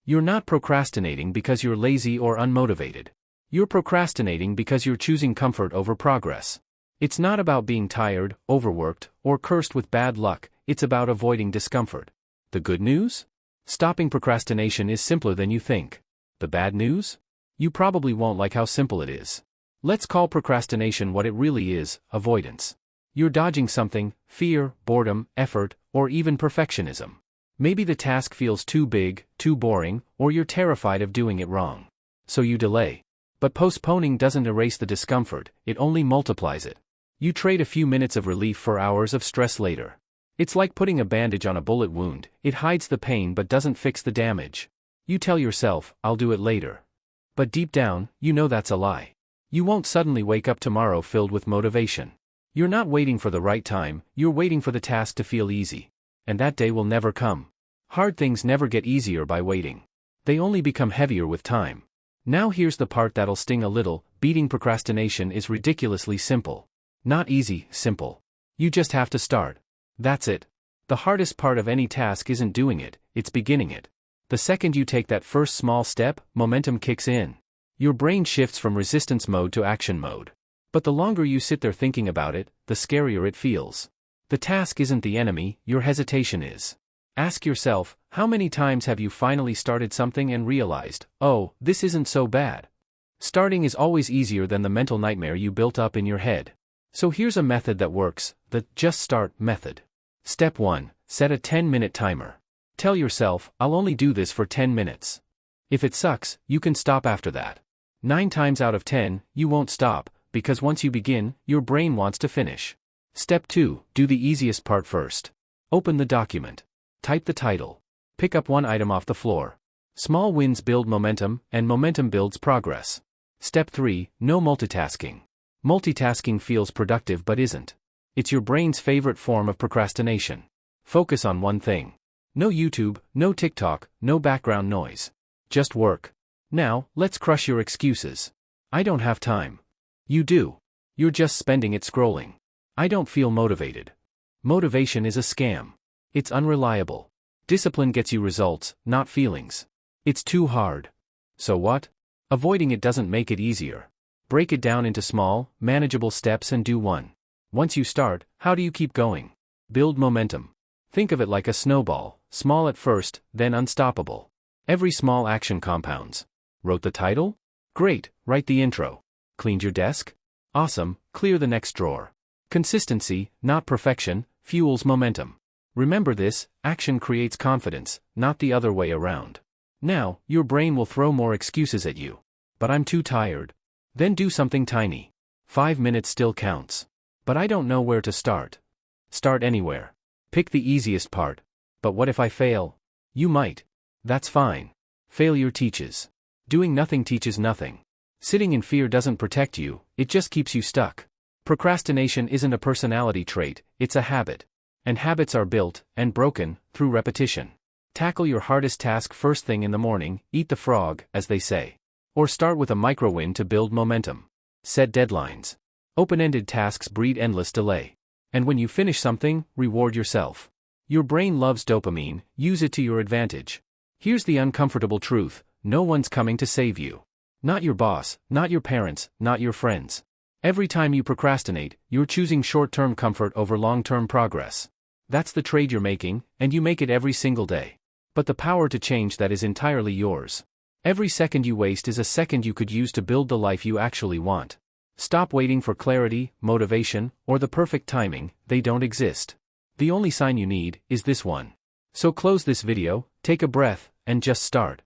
You're not procrastinating because you're lazy or unmotivated. You're procrastinating because you're choosing comfort over progress. It's not about being tired, overworked, or cursed with bad luck, it's about avoiding discomfort. The good news? Stopping procrastination is simpler than you think. The bad news? You probably won't like how simple it is. Let's call procrastination what it really is: avoidance. You're dodging something: fear, boredom, effort, or even perfectionism. Maybe the task feels too big, too boring, or you're terrified of doing it wrong. So you delay. But postponing doesn't erase the discomfort, it only multiplies it. You trade a few minutes of relief for hours of stress later. It's like putting a bandage on a bullet wound: it hides the pain but doesn't fix the damage. You tell yourself, "I'll do it later." But deep down, you know that's a lie. You won't suddenly wake up tomorrow filled with motivation. You're not waiting for the right time, you're waiting for the task to feel easy. And that day will never come. Hard things never get easier by waiting. They only become heavier with time. Now here's the part that'll sting a little: beating procrastination is ridiculously simple. Not easy, simple. You just have to start. That's it. The hardest part of any task isn't doing it, it's beginning it. The second you take that first small step, momentum kicks in. Your brain shifts from resistance mode to action mode. But the longer you sit there thinking about it, the scarier it feels. The task isn't the enemy, your hesitation is. Ask yourself, how many times have you finally started something and realized, "Oh, this isn't so bad"? Starting is always easier than the mental nightmare you built up in your head. So here's a method that works: the just start method. Step 1. Set a 10-minute timer. Tell yourself, "I'll only do this for 10 minutes. If it sucks, you can stop after that." 9 times out of 10, you won't stop, because once you begin, your brain wants to finish. Step 2. Do the easiest part first. Open the document. Type the title. Pick up one item off the floor. Small wins build momentum, and momentum builds progress. Step 3. No multitasking. Multitasking feels productive but isn't. It's your brain's favorite form of procrastination. Focus on one thing. No YouTube, no TikTok, no background noise. Just work. Now, let's crush your excuses. "I don't have time." You do. You're just spending it scrolling. "I don't feel motivated." Motivation is a scam. It's unreliable. Discipline gets you results, not feelings. It's too hard. So what? Avoiding it doesn't make it easier. Break it down into small, manageable steps and do one. Once you start, how do you keep going? Build momentum. Think of it like a snowball, small at first, then unstoppable. Every small action compounds. Wrote the title? Great, write the intro. Cleaned your desk? Awesome, clear the next drawer. Consistency, not perfection, fuels momentum. Remember this: action creates confidence, not the other way around. Now, your brain will throw more excuses at you. "But I'm too tired." Then do something tiny. 5 minutes still counts. "But I don't know where to start." Start anywhere. Pick the easiest part. "But what if I fail?" You might. That's fine. Failure teaches. Doing nothing teaches nothing. Sitting in fear doesn't protect you, it just keeps you stuck. Procrastination isn't a personality trait, it's a habit. And habits are built, and broken, through repetition. Tackle your hardest task first thing in the morning, eat the frog, as they say. Or start with a micro-win to build momentum. Set deadlines. Open-ended tasks breed endless delay. And when you finish something, reward yourself. Your brain loves dopamine, use it to your advantage. Here's the uncomfortable truth: no one's coming to save you. Not your boss, not your parents, not your friends. Every time you procrastinate, you're choosing short-term comfort over long-term progress. That's the trade you're making, and you make it every single day. But the power to change that is entirely yours. Every second you waste is a second you could use to build the life you actually want. Stop waiting for clarity, motivation, or the perfect timing; they don't exist. The only sign you need is this one. So close this video, take a breath, and just start.